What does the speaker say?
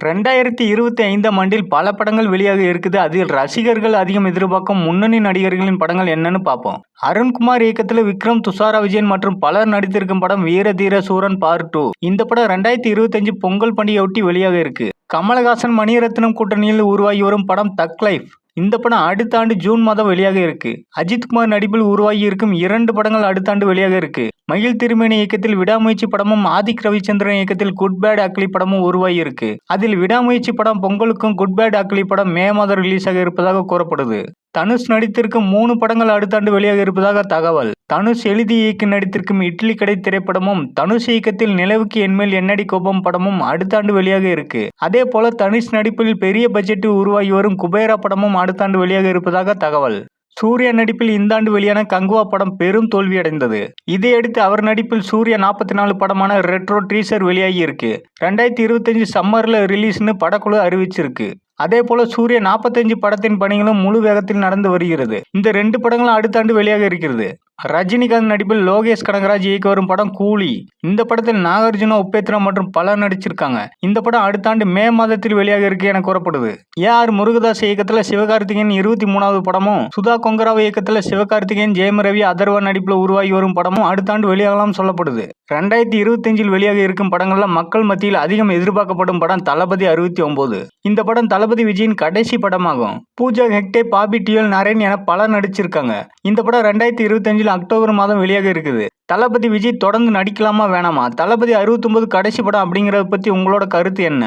2025ஆம் ஆண்டில் பல படங்கள் வெளியாக இருக்குது. அதில் ரசிகர்கள் அதிகம் எதிர்பார்க்கும் முன்னணி நடிகர்களின் படங்கள் என்னன்னு பார்ப்போம். அருண்குமார் இயக்கத்தில் விக்ரம், துஷாரா விஜயன் மற்றும் பலர் நடித்திருக்கும் படம் வீர தீர சூரன் பார்ட் 2. இந்த படம் 2025 பொங்கல் பண்டிகையொட்டி வெளியாக இருக்கு. கமலஹாசன், மணிரத்னம் கூட்டணியில் உருவாகி வரும் படம் தக் லைஃப். இந்த படம் அடுத்த ஆண்டு ஜூன் மாதம் வெளியாக இருக்கு. அஜித்குமார் நடிப்பில் உருவாகி இருக்கும் 2 படங்கள் அடுத்த ஆண்டு வெளியாக இருக்கு. மகிழ் திருமேனி இயக்கத்தில் விடாமுயற்சி படமும், ஆதிக் ரவிச்சந்திரன் இயக்கத்தில் குட் பேட் அக்லி படமும் உருவாகி இருக்கு. அதில் விடாமுயற்சி படம் பொங்கலுக்கும், குட் பேட் அக்லி படம் மே மாதம் ரிலீஸ் ஆக இருப்பதாக கூறப்படுது. தனுஷ் நடித்திருக்கும் 3 படங்கள் அடுத்த ஆண்டு வெளியாக இருப்பதாக தகவல். தனுஷ் எழுதி இயக்கி நடித்திருக்கும் இட்லி கடை திரைப்படமும், தனுஷ் இயக்கத்தில் நிலவுக்கு என்மேல் என்னடி கோபம் படமும் அடுத்த ஆண்டு வெளியாக இருக்கு. அதே போல தனுஷ் நடிப்பில் பெரிய பட்ஜெட்டில் உருவாகி வரும் குபேரா படமும் அடுத்த ஆண்டு வெளியாக இருப்பதாக தகவல். சூர்யா நடிப்பில் இந்த ஆண்டு வெளியான கங்குவா படம் பெரும் தோல்வியடைந்தது. இதையடுத்து அவர் நடிப்பில் சூர்யா 44 படமான ரெட்ரோ டீசர் வெளியாகி இருக்கு. 2025 சம்மர்ல ரிலீஸ்னு படக்குழு அறிவிச்சிருக்கு. அதே போல சூர்யா 45 படத்தின் பணிகளும் முழு வேகத்தில் நடந்து வருகிறது. இந்த 2 படங்களும் அடுத்த ஆண்டு வெளியாக இருக்கிறது. ரஜினிகாந்த் நடிப்பில் லோகேஷ் கனகராஜ் இயக்கி வரும் படம் கூலி. இந்த படத்தில் நாகார்ஜுனா, உபேந்திரா மற்றும் பலர் நடிச்சிருக்காங்க. இந்த படம் அடுத்த ஆண்டு மே மாதத்தில் வெளியாக இருக்கு என கூறப்படுது. ஏஆர் முருகதாஸ் இயக்கத்தில் சிவகார்த்திகேயன் 23வது படமும், சுதா கொங்கராவ் இயக்கத்தில் சிவகார்த்திகேயன், ஜெயம் ரவி, அதர்வா நடிப்பில் உருவாகி வரும் படமும் அடுத்த ஆண்டு வெளியாகலாம் சொல்லப்படுது. 2025 வெளியாக இருக்கும் படங்கள்ல மக்கள் மத்தியில் அதிகம் எதிர்பார்க்கப்படும் படம் தளபதி 69. இந்த படம் தளபதி விஜயின் கடைசி படமாகும். பூஜா ஹெக்டே, பாபி டியோல், நரேன் என பலர் நடிச்சிருக்காங்க. இந்த படம் 2025 அக்டோபர் மாதம் வெளியாக இருக்குது. தளபதி விஜய் தொடர்ந்து நடிக்கலாமா வேணாமா? தளபதி 69 கடைசி படம் அப்படிங்கறத பத்தி உங்களோட கருத்து என்ன?